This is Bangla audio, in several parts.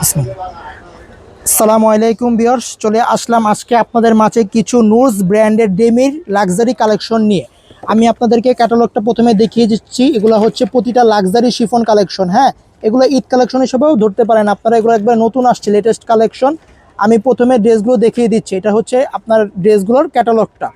আসসালামু আলাইকুম ভিউয়ার্স, চলে আসলাম আজকে আপনাদের মাঝে কিছু নুরস ব্র্যান্ডের ডেমির লাক্সারি কালেকশন নিয়ে। আমি আপনাদেরকে ক্যাটালগটা প্রথমে দেখিয়ে দিচ্ছি। এগুলো হচ্ছে প্রতিটা লাক্সারি শিফন কালেকশন। হ্যাঁ, এগুলো ঈদ কালেকশন হিসেবেও ধরতে পারেন আপনারা। এগুলো একবার নতুন আসছে, লেটেস্ট কালেকশন। আমি প্রথমে ড্রেসগুলো দেখিয়ে দিচ্ছি। এটা হচ্ছে আপনার ড্রেসগুলোর ক্যাটালগটা।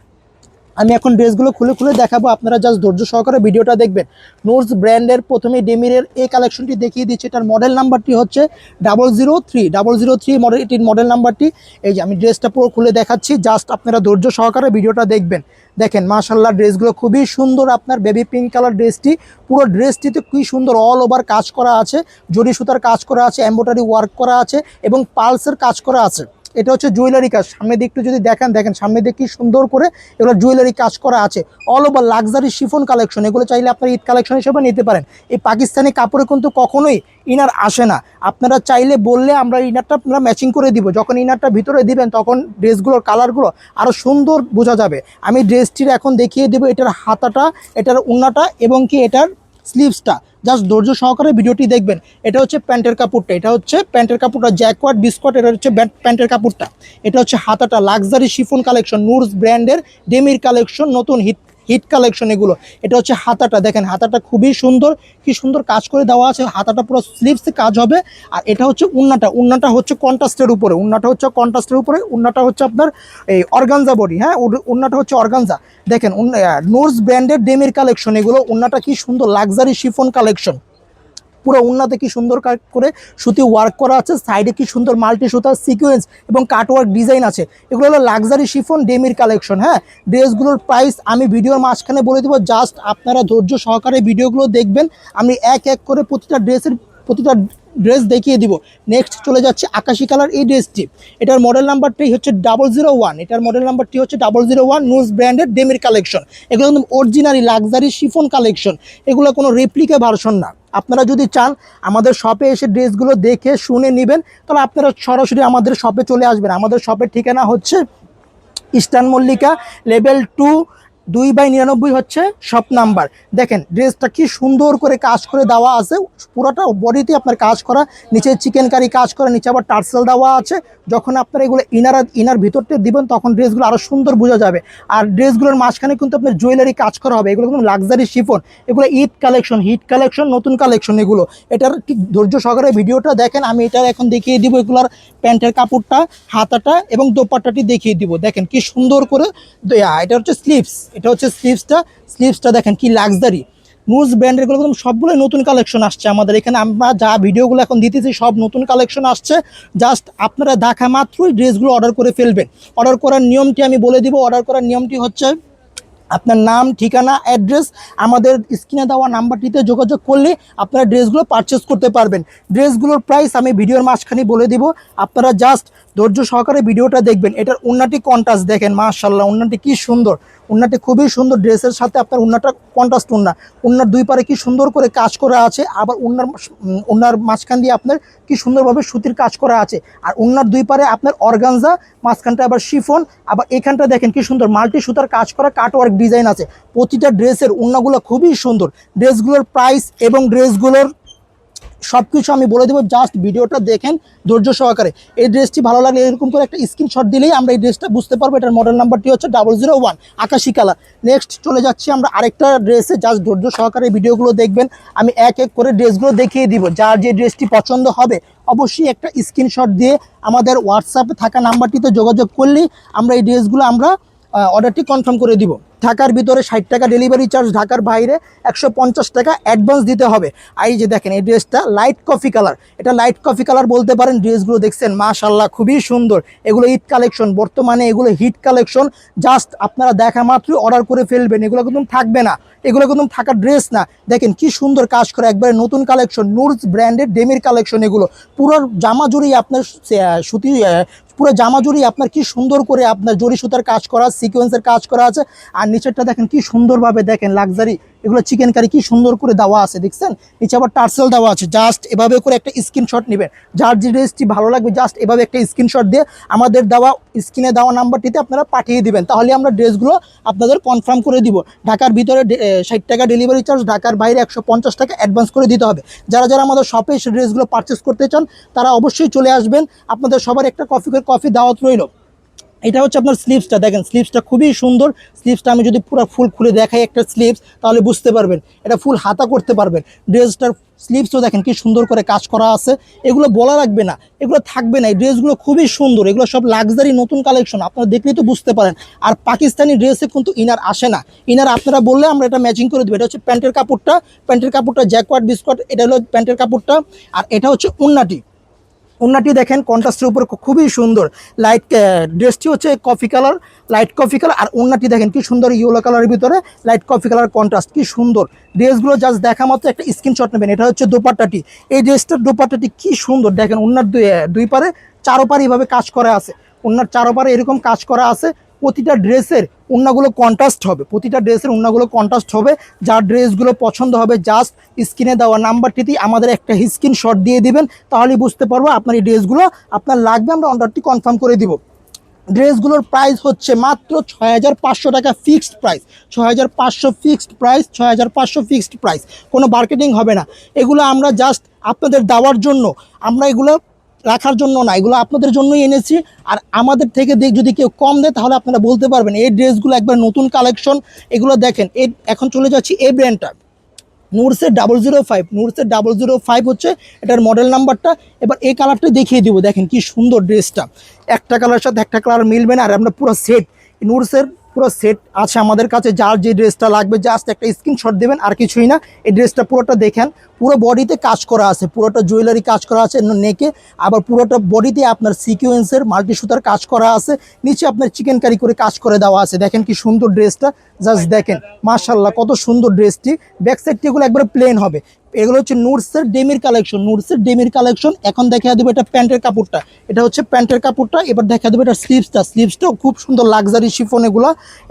আমি এখন ড্রেসগুলো খুলে খুলে দেখাবো, আপনারা জাস্ট ধৈর্য সহকারে ভিডিওটা দেখবেন। নোটস ব্র্যান্ডের প্রথমে ডেমিরের এই কালেকশনটি দেখিয়ে দিচ্ছি। এটার মডেল নাম্বারটি হচ্ছে 003 মডেল, এটির মডেল নাম্বারটি। এই যে আমি ড্রেসটা পুরো খুলে দেখাচ্ছি, জাস্ট আপনারা ধৈর্য সহকারে ভিডিওটা দেখবেন। দেখেন মাশাআল্লাহ, ড্রেসগুলো খুবই সুন্দর। আপনার বেবি পিঙ্ক কালার ড্রেসটি, পুরো ড্রেসটিতে খুবই সুন্দর অল ওভার কাজ করা আছে, জরি সুতার কাজ করা আছে, এমব্রয়ডারি ওয়ার্ক করা আছে এবং পালসের কাজ করা আছে। এটা হচ্ছে জুয়েলারি কাজ। সামনের দিকটা যদি দেখেন সামনের দিক কি সুন্দর করে এগুলো জুয়েলারি কাজ করা আছে। All over luxury chiffon collection. এগুলো চাইলে আপনারা ঈদ কালেকশন হিসেবে নিতে পারেন। এই পাকিস্তানি কাপড়ে কিন্তু কখনোই ইনার আসে না। আপনারা চাইলে বললে আমরা ইনারটা আপনারা ম্যাচিং করে দিব। যখন ইনারটা ভিতরে দিবেন তখন ড্রেসগুলোর কালারগুলো আরও সুন্দর বোঝা যাবে। আমি ড্রেসটির এখন দেখিয়ে দেবো এটার হাতাটা, এটার উন্নাটা এবং কি এটার স্লিভসটা। জাস্ট ধৈর্য সহকারে ভিডিওটি দেখবেন। এটা হচ্ছে প্যান্টের কাপড়টা, এটা হচ্ছে প্যান্টের কাপড়টা জ্যাকওয়ার্ড বিস্কট, এটা হচ্ছে প্যান্টের কাপড়টা। এটা হচ্ছে হাতাটা, লাক্সারি শিফন কালেকশন, নুরস ব্র্যান্ডের ডেমির কালেকশন, নতুন হিট কালেকশন এগুলো। এটা হচ্ছে হাতাটা, দেখেন হাতাটা খুবই সুন্দর, কি সুন্দর কাজ করে দেওয়া আছে। হাতাটা পুরো স্লিভসে কাজ হবে। আর এটা হচ্ছে উন্নাটা, উন্নাটা হচ্ছে কন্ট্রাস্টের উপরে, উন্নাটা হচ্ছে কন্ট্রাস্টের উপরে, উন্নাটা হচ্ছে আপনার এই অর্গানজা বডি। হ্যাঁ, উন্নাটা হচ্ছে অর্গানজা। দেখেন নুরস ব্র্যান্ডের ডেমির কালেকশন এগুলো। উন্নাটা কি সুন্দর, লাক্সারি শিফন কালেকশন। পুরো উন্নাতে কি সুন্দর কাজ করে সুতি ওয়ার্ক করা আছে, সাইডে কি সুন্দর মাল্টি সুতার সিকোয়েন্স এবং কাটওয়ার্ক ডিজাইন আছে। এগুলো হলো লাক্সারি শিফন ডেমির কালেকশন। হ্যাঁ, ড্রেসগুলোর প্রাইস আমি ভিডিওর মাঝখানে বলে দেবো, জাস্ট আপনারা ধৈর্য সহকারে ভিডিওগুলো দেখবেন। আমি এক এক করে প্রতিটা ড্রেস দেখিয়ে দিব। নেক্সট চলে যাচ্ছে আকাশি কালার এই ড্রেসটি। এটার মডেল নাম্বারটি হচ্ছে 001। এটার মডেল নাম্বারটি হচ্ছে 001, নুরস ব্র্যান্ডের ডেমির কালেকশন। এগুলো একদম অরিজিনালি লাক্সারি শিফন কালেকশন। এগুলো কোনো রেপ্লিকা ভার্সন না। আপনারা যদি চান আমাদের শপে এসে ড্রেসগুলো দেখে শুনে নেবেন, তাহলে আপনারা সরাসরি আমাদের শপে চলে আসবেন। আমাদের শপের ঠিকানা হচ্ছে ইস্টার্ন মল্লিকা, লেভেল 2/99 হচ্ছে শপ নাম্বার। দেখেন ড্রেসটা কি সুন্দর করে কাজ করে দেওয়া আছে, পুরোটা বডিতে আপনার কাজ করা, নিচে চিকেন কারি কাজ করা, নিচে আবার টার্সেল দেওয়া আছে। যখন আপনারা এগুলো ইনার ভিতরটা দিবেন তখন ড্রেসগুলো আরও সুন্দর বোঝা যাবে। আর ড্রেসগুলোর মাঝখানে কিন্তু আপনার জুয়েলারি কাজ করা হবে। এগুলো কিন্তু লাক্সারি শিফন, এগুলো ঈদ কালেকশন, হিট কালেকশন, নতুন কালেকশন এগুলো। এটার ঠিক ধৈর্য সহকারে ভিডিওটা দেখেন। আমি এটা এখন দেখিয়ে দিব এগুলার প্যান্টের কাপড়টা, হাতাটা এবং দোপাট্টাটি দেখিয়ে দিব। দেখেন কি সুন্দর করে। এটা হচ্ছে স্লিভস, এটা হচ্ছে স্লিভসটা দেখেন কি লাক্সারি। নুরস ব্র্যান্ডের গুলো সবগুলো নতুন কালেকশন আসছে আমাদের এখানে। আমরা যা ভিডিওগুলো এখন দিতেছি সব নতুন কালেকশন আসছে। জাস্ট আপনারা দেখা মাত্রই ড্রেসগুলো অর্ডার করে ফেলবেন। অর্ডার করার নিয়মটি আমি বলে দিব। অর্ডার করার নিয়মটি হচ্ছে আপনার নাম, ঠিকানা, অ্যাড্রেস, আমাদের স্ক্রিনে দেওয়া নাম্বারটিতে যোগাযোগ করলে আপনারা ড্রেসগুলো পারচেস করতে পারবেন। ড্রেসগুলোর প্রাইস আমি ভিডিওর মাঝখানে বলে দিব, আপনারা জাস্ট ধৈর্য সহকারে ভিডিওটা দেখবেন। এটার উন্নাটি কন্ট্রাস্ট দেখেন, মাশাআল্লাহ উন্নাটি কি সুন্দর, উন্নাটি খুবই সুন্দর। ড্রেসের সাথে আপনার উন্নাটা কন্ট্রাস্ট উন্নার দুই পারে কি সুন্দর করে কাজ করা আছে। আবার উন্নার মাঝখান দিয়ে আপনার কি সুন্দরভাবে সুতির কাজ করা আছে। আর উন্নার দুই পারে আপনার অর্গানজা, মাঝখানটা আবার শিফন, আবার এখানটা দেখেন কি সুন্দর মাল্টি সুতার কাজ করা কাটওয়ার্ক ডিজাইন আছে। প্রতিটা ড্রেসের উন্নাগুলো খুবই সুন্দর। ড্রেসগুলোর প্রাইস এবং ড্রেসগুলোর সব কিছু আমি বলে দেবো, জাস্ট ভিডিওটা দেখেন ধৈর্য সহকারে। এই ড্রেসটি ভালো লাগলে এরকম করে একটা স্ক্রিনশট দিলেই আমরা এই ড্রেসটা বুঝতে পারবো। এটার মডেল নাম্বারটি হচ্ছে 001, আকাশি কালার। নেক্সট চলে যাচ্ছি আমরা আরেকটা ড্রেসে, জাস্ট ধৈর্য সহকারে ভিডিওগুলো দেখবেন। আমি এক এক করে ড্রেসগুলো দেখিয়ে দিব। যার যে ড্রেসটি পছন্দ হবে অবশ্যই একটা স্ক্রিনশট দিয়ে আমাদের হোয়াটসঅ্যাপে থাকা নাম্বারটিতে যোগাযোগ করলেই আমরা এই ড্রেসগুলো আমরা অর্ডারটি কনফার্ম করে দিব। ঢাকার ভিতরে 60 টাকা ডেলিভারি চার্জ, ঢাকার বাইরে 150 টাকা অ্যাডভান্স দিতে হবে। আর এই যে দেখেন এই ড্রেসটা লাইট কফি কালার, এটা লাইট কফি কালার বলতে পারেন। ড্রেসগুলো দেখছেন মাশাআল্লাহ খুবই সুন্দর। এগুলো ঈদ কালেকশন, বর্তমানে এগুলো হিট কালেকশন। জাস্ট আপনারা দেখা মাত্রই অর্ডার করে ফেলবেন। এগুলো কিন্তু থাকবে না, এগুলো কিন্তু থাকার ড্রেস না। দেখেন কি সুন্দর কাজ করে, একবারে নতুন কালেকশন, নুরস ব্র্যান্ডের ডেমির কালেকশন। এগুলো পুরো জামা জুড়েই আপনার সুতি, পুরো জামা জুড়েই আপনার কি সুন্দর করে আপনার জরি সুতার কাজ করা, সিকোয়েন্সের কাজ করা আছে। আর নিচেরটা দেখেন কি সুন্দরভাবে, দেখেন লাক্সারি এগুলো চিকেন কারি কি সুন্দর করে দেওয়া আছে দেখছেন, নিচে আবার টার্সেল দেওয়া আছে। জাস্ট এভাবে করে একটা স্ক্রিনশট নেবেন, যার যে ড্রেসটি ভালো লাগবে জাস্ট এভাবে একটা স্ক্রিনশট দিয়ে আমাদের দেওয়া স্ক্রিনে দেওয়া নাম্বারটিতে আপনারা পাঠিয়ে দিবেন, তাহলে আমরা ড্রেসগুলো আপনাদের কনফার্ম করে দিব। ঢাকার ভিতরে 60 টাকা ডেলিভারি চার্জ, ঢাকার বাইরে 150 টাকা অ্যাডভান্স করে দিতে হবে। যারা যারা আমাদের শপে এসে ড্রেসগুলো পারচেস করতে চান তারা অবশ্যই চলে আসবেন। আপনাদের সবার একটা কফি দাওয়াত রইল। এটা হচ্ছে আপনার স্লিভসটা, দেখেন স্লিভসটা খুবই সুন্দর। স্লিভসটা আমি যদি পুরো ফুল খুলে দেখাই একটা স্লিভস, তাহলে বুঝতে পারবেন এটা ফুল হাতা করতে পারবেন। ড্রেসটার স্লিভসও দেখেন কি সুন্দর করে কাজ করা আছে, এগুলো বলা রাখবে না, এগুলো থাকবে না। এই ড্রেসগুলো খুবই সুন্দর, এগুলো সব লাক্সারি নতুন কালেকশন, আপনারা দেখলেই তো বুঝতে পারেন। আর পাকিস্তানি ড্রেসে কিন্তু ইনার আসে না, ইনার আপনারা বললে আমরা এটা ম্যাচিং করে দেবো। এটা হচ্ছে প্যান্টের কাপড়টা জ্যাকওয়ার্ড বিস্কট, এটা হলো প্যান্টের কাপড়টা। আর এটা হচ্ছে উন্নাটি দেখেন কন্ট্রাস্টের উপর খুবই সুন্দর। লাইট ড্রেসটি হচ্ছে coffee colour, light coffee colour. আর উন্নাটি দেখেন কি সুন্দর ইয়েলো কালারের ভিতরে লাইট কফি কালার কন্ট্রাস্ট, কি সুন্দর। ড্রেসগুলো জাস্ট দেখা মাত্র একটা স্ক্রিনশট নেবেন। এটা হচ্ছে দোপাট্টাটি, এই ড্রেসটার দোপাট্টাটি কি সুন্দর দেখেন, উন্নার দুই পারে চারোপারে এইভাবে কাজ করা আছে, উন্নার চারোপারে এরকম কাজ করা আছে। প্রতিটা ড্রেসের উন্নাগুলো কন্ট্রাস্ট হবে, যার ড্রেসগুলো পছন্দ হবে জাস্ট স্ক্রিনে দেওয়া নাম্বারটিতেই আমাদের একটা স্ক্রিনশট দিয়ে দিবেন, তাহলেই বুঝতে পারবো আপনার এই ড্রেসগুলো আপনার লাগবে, আমরা অর্ডারটি কনফার্ম করে দিব। ড্রেসগুলোর প্রাইস হচ্ছে মাত্র 6500 টাকা ফিক্সড প্রাইস, 6500 ফিক্সড প্রাইস, কোনো মার্কেটিং হবে না। এগুলো আমরা জাস্ট আপনাদের দেওয়ার জন্য, আমরা এগুলো রাখার জন্য না, এগুলো আপনাদের জন্যই এনেছি। আর আমাদের থেকে যদি কেউ কম দেয় তাহলে আপনারা বলতে পারবেন এই ড্রেসগুলো একবার নতুন কালেকশন। এগুলো দেখেন, এখন চলে যাচ্ছি এই ব্র্যান্ডটা নুরসের 005 হচ্ছে এটার মডেল নাম্বারটা। এবার এই কালারটা দেখিয়ে দিব, দেখেন কি সুন্দর ড্রেসটা, একটা কালার সাথে একটা কালার মিলবে না। আর আমরা পুরো সেট নুরসের পুরো সেট আছে আমাদের কাছে, যার যে ড্রেসটা লাগবে জাস্ট একটা স্ক্রিনশট দেবেন, আর কিছুই না। এই ড্রেসটা পুরোটা দেখেন, পুরো বডিতে কাজ করা আছে, পুরোটা জুয়েলারি কাজ করা আছে নেকে, আবার পুরোটা বডিতে আপনার সিকোয়েন্সের মাল্টি সুতার কাজ করা আছে, নিচে আপনার চিকেন কারি করে কাজ করে দেওয়া আছে। দেখেন কি সুন্দর ড্রেসটা, জাস্ট দেখেন মাশাআল্লাহ কত সুন্দর ড্রেসটি। ব্যাক সাইডটি এগুলো একবারে প্লেন হবে। এগুলো হচ্ছে নুরসের ডেমির কালেকশন। এখন দেখা দেবো এটা প্যান্টের কাপড়টা, এটা হচ্ছে প্যান্টের কাপড়টা। এবার দেখা দেবো এটা স্লিভসটাও খুব সুন্দর লাক্সারি শিফন।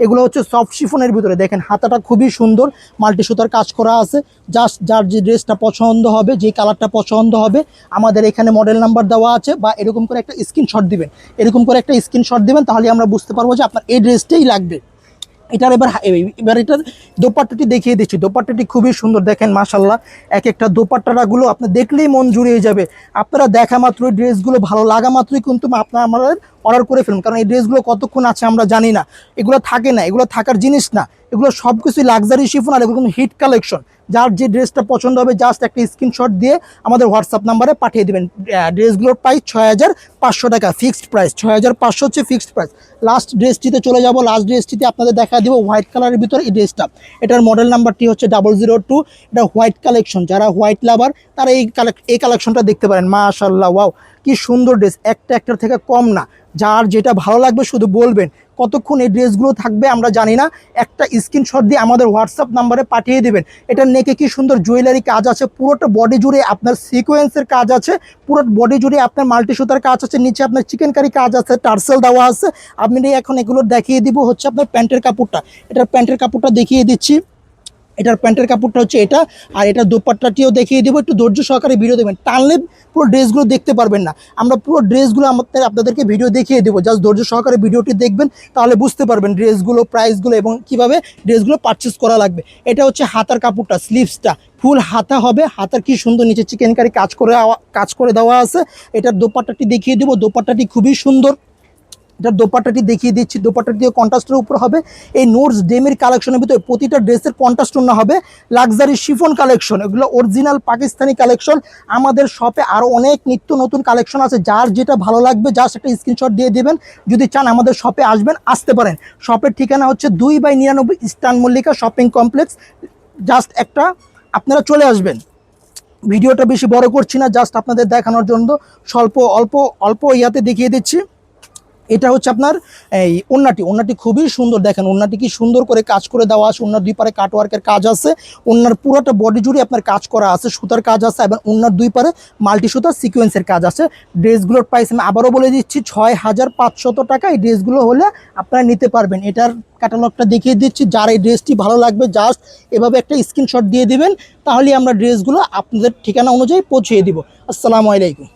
এগুলো হচ্ছে সফট শিফনের ভিতরে, দেখেন হাতাটা খুবই সুন্দর, মাল্টি সুতার কাজ করা আছে। জাস্ট যার যে ড্রেসটা পছন্দ হবে, যে কালারটা পছন্দ হবে, আমাদের এখানে মডেল নাম্বার দেওয়া আছে, বা এরকম করে একটা স্ক্রিনশট দিবেন, তাহলে আমরা বুঝতে পারবো যে আপনার এই ড্রেসটাই লাগবে। এবার এটার দোপাট্টাটি দেখিয়ে দিচ্ছি। দোপাট্টাটি খুবই সুন্দর, দেখেন মাশাআল্লাহ, এক একটা দোপাট্টাগুলো আপনি দেখলেই মন জুড়িয়ে যাবে। আপনারা দেখা মাত্রই, ড্রেসগুলো ভালো লাগা মাত্রই কিন্তু আপনারা আমাদের অর্ডার করে ফেলুন, কারণ এই ড্রেসগুলো কতক্ষণ আছে আমরা জানি না, এগুলো থাকে না, এগুলো থাকার জিনিস না, এগুলো সব কিছুই লাক্সারি শিফন। আর এগুলো হিট কালেকশন, যার যে ড্রেসটা পছন্দ হবে জাস্ট একটা স্ক্রিনশট দিয়ে আমাদের হোয়াটসঅ্যাপ নাম্বারে পাঠিয়ে দেবেন। ড্রেসগুলোর প্রাইস 6500 টাকা ফিক্সড প্রাইস, 6500 হচ্ছে ফিক্সড প্রাইস। লাস্ট ড্রেসটিতে চলে যাব, লাস্ট ড্রেসটিতে আপনাদের দেখা দিব হোয়াইট কালারের ভিতরে এই ড্রেসটা। এটার মডেল নাম্বারটি হচ্ছে 002। এটা হোয়াইট কালেকশন, যারা হোয়াইট লাভার তারা এই কালেকশনটা দেখতে পারেন। মাশাআল্লাহ, ওয়াও কি সুন্দর ড্রেস, একটার থেকে কম না। যার যেটা ভালো লাগবে শুধু বলবেন, কতক্ষণ এই ড্রেসগুলো থাকবে আমরা জানি না, একটা স্ক্রিনশট দিয়ে আমাদের হোয়াটসঅ্যাপ নাম্বারে পাঠিয়ে দেবেন। এটার নেকে কি সুন্দর জুয়েলারি কাজ আছে, পুরোটা বডি জুড়ে আপনার সিকোয়েন্সের কাজ আছে, পুরো বডি জুড়ে আপনার মাল্টি সুতার কাজ আছে, নিচে আপনার চিকেন কারি কাজ আছে, টার্সেল দেওয়া আছে। আপনি এখন এগুলো দেখিয়ে দিব হচ্ছে আপনার প্যান্টের কাপড়টা। এটার প্যান্টের কাপড়টা দেখিয়ে দিচ্ছি, এটার প্যান্টের কাপড়টা হচ্ছে এটা। আর এটা দোপাট্টাটিও দেখিয়ে দেবো, একটু ধৈর্য সহকারে ভিডিও দেবেন, টানলে পুরো ড্রেসগুলো দেখতে পারবেন না। আমরা পুরো ড্রেসগুলো আপনাদেরকে ভিডিও দেখিয়ে দেবো, জাস্ট ধৈর্য সহকারে ভিডিওটি দেখবেন, তাহলে বুঝতে পারবেন ড্রেসগুলো, প্রাইসগুলো এবং কিভাবে ড্রেসগুলো পারচেস করা লাগবে। এটা হচ্ছে হাতার কাপড়টা, স্লিভসটা ফুল হাতা হবে, হাতার কি সুন্দর নিচে চিকেন কারি কাজ করে দেওয়া আছে। এটার দোপাট্টাটি দেখিয়ে দেবো, দোপাট্টাটি খুবই সুন্দর। এটার দোপাট্টাটি দেখিয়ে দিচ্ছি, দোপাট্টাটিও কন্ট্রাস্টের উপর হবে। এই নোটস ডেমির কালেকশনের ভিতরে প্রতিটা ড্রেসের কন্ট্রাস্ট না হবে লাক্সারি শিফন কালেকশন, এগুলো অরিজিনাল পাকিস্তানি কালেকশন। আমাদের শপে আরও অনেক নিত্য নতুন কালেকশন আছে, যার যেটা ভালো লাগবে জাস্ট একটা স্ক্রিনশট দিয়ে দেবেন। যদি চান আমাদের শপে আসতে পারেন। শপের ঠিকানা হচ্ছে 2/99 eastern Mallika shopping complex. Just একটা আপনারা চলে আসবেন। ভিডিওটা বেশি বড় করছি না, জাস্ট আপনাদের দেখানোর জন্য অল্প ইয়াতে দেখিয়ে দিচ্ছি। এটা হচ্ছে আপনার এই ওন্নাটি খুবই সুন্দর, দেখেন ওন্নাটি কি সুন্দর করে কাজ করে দেওয়া আছে, ওন্নার দুই পারে কাটওয়ার্কের কাজ আছে, ওন্নার পুরোটা বডি জুড়ে আপনার কাজ করা আছে, সুতার কাজ আছে এবং ওন্নার দুই পারে মাল্টি সুতার সিকোয়েন্সের কাজ আছে। ড্রেসগুলোর প্রাইস আমি আবারও বলে দিচ্ছি 6500 টাকা। এই ড্রেসগুলো হলে আপনারা নিতে পারবেন। এটার ক্যাটালগটা দেখিয়ে দিচ্ছি, যার এই ড্রেসটি ভালো লাগবে জাস্ট এভাবে একটা স্ক্রিনশট দিয়ে দিবেন, তাহলে আমরা ড্রেসগুলো আপনাদের ঠিকানা অনুযায়ী পৌঁছিয়ে দিব। আসসালামু আলাইকুম।